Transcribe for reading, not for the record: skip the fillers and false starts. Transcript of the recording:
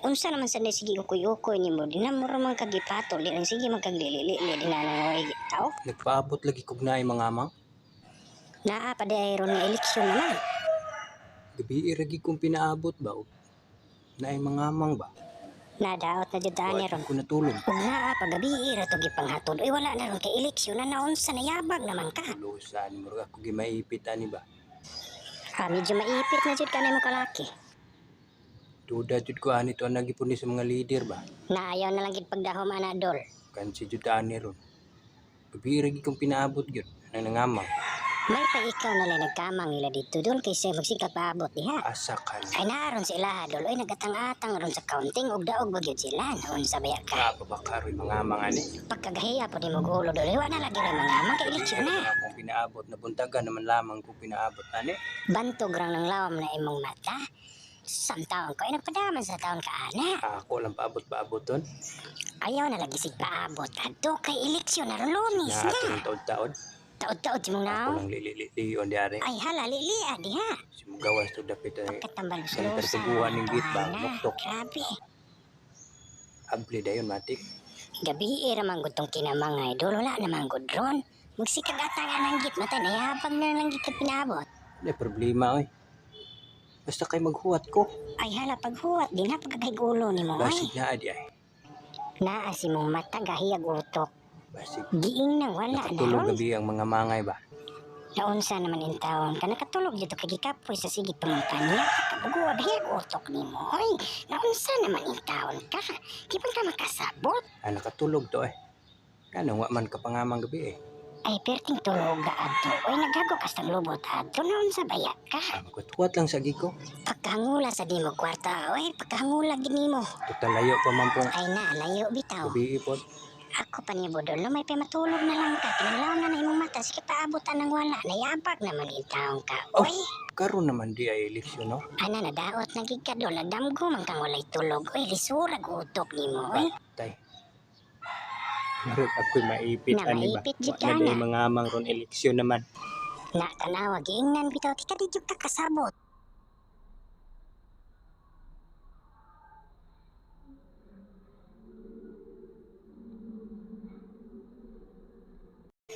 Unsa naman sa sige ukoy-ukoy nimo dinamuro man kagipatol di lang sige magkaglili-lili dinanangoy tao. Nagpaabot lagi kog naay mga amang. Naa pa ron nga eleksyon naman. Gabi ragi kong pinaabot ba? Naay mga amang ba? Nadaot na jud ani ron. Ko natulog. Ug naa pa gabi ra to gipanghatod. Uy wala na ron kay eleksyon na naunsa na yabag naman ka. Lusan mo ako gimaipit ani ba? Medyo maipit na jud kanay mo kalaki. Duda jud ko ani to nagipon ni sa mga leader ba? Naayaw na lang gid pagdahom ana dol. Kan si jud ani ron. Gabi ragi kong pinaabot gyud nang nangamang. May pa ikaw na lang nagkamang nila dito dol kay siya magsikap paabot diha. Asa ka na. Ay naron sila dol oy nagatang-atang ron sa counting ug daog bagyod sila noon sa baya ka. Pabakaroy mga amang ani. Pagkagahiya po ni mo gulo dol wa na lagi na mga amang kay eleksyon na. Akong pinaabot na buntagan naman lamang ko pinaabot ani. Bantog rang ng lawam na imong mata. Sam taon ko ay nagpadaman sa taon ka ana. Ako lang paabot-paabot don. Ayaw na lagi sig paabot adto kay eleksyon na ron lunis Na na. atong taod-taod. Taod-taod si mong Ako naon. lang lili-lion diari. Ay hala lilia diha. Si gawas to dapit ay Katambal sa Sa lusa. tatubuhan ng gate ba? Muktok. Grabe. abli dayon matik. Gabi ramang gutong kinamangay dol wala namang gudron. Magsikag atangan ng git matay nayabang na lang git pinabot. May problema oy. Basta kay maghuwat ko. Ay hala paghuwat din na pagkakaigulo ni mo ay. Basig na adi ay. Naa si mong mata gahiyag utok. Basig. Giing nang wala na Nakatulog ron. gabi ang mga mangay ba? Naunsa naman in taon ka nakatulog dito kay gikapoy sa sige pangutanya. Kabuguwag hiyag utok ni mo ay. Naunsa naman in taon ka. Di ba ka makasabot? Nakatulog to eh. Kanang wa man ka pangamang gabi eh. Ay perting tulog ga adto. Oy nagago ka sa lubot adto naunsa bayak ka. Magkutuwat lang sa giko. Pagkahangula sa di mo kwarta. Oy pagkahangula gini mo. Total layo pa man pong Ay na layo bitaw. gabi ipod. Ako pa ni Budol, may matulog na lang ka. Kinalaw na imong mata. Sige paabutan ng wala. Nayabag naman yung taong ka. Oh. Uy, Karon naman di ay eleksyon no. ana nadaot na gid ka dol. Nagdamgo man kang walay tulog. Uy, lisurag utok ni mo. Uy, Tay. Marot ako'y maipit Na ani ba? maipit jud Wa ka na day na. mga amang ron eleksyon naman. na tanawa giingnan bitaw. Tika di jud ka kasabot.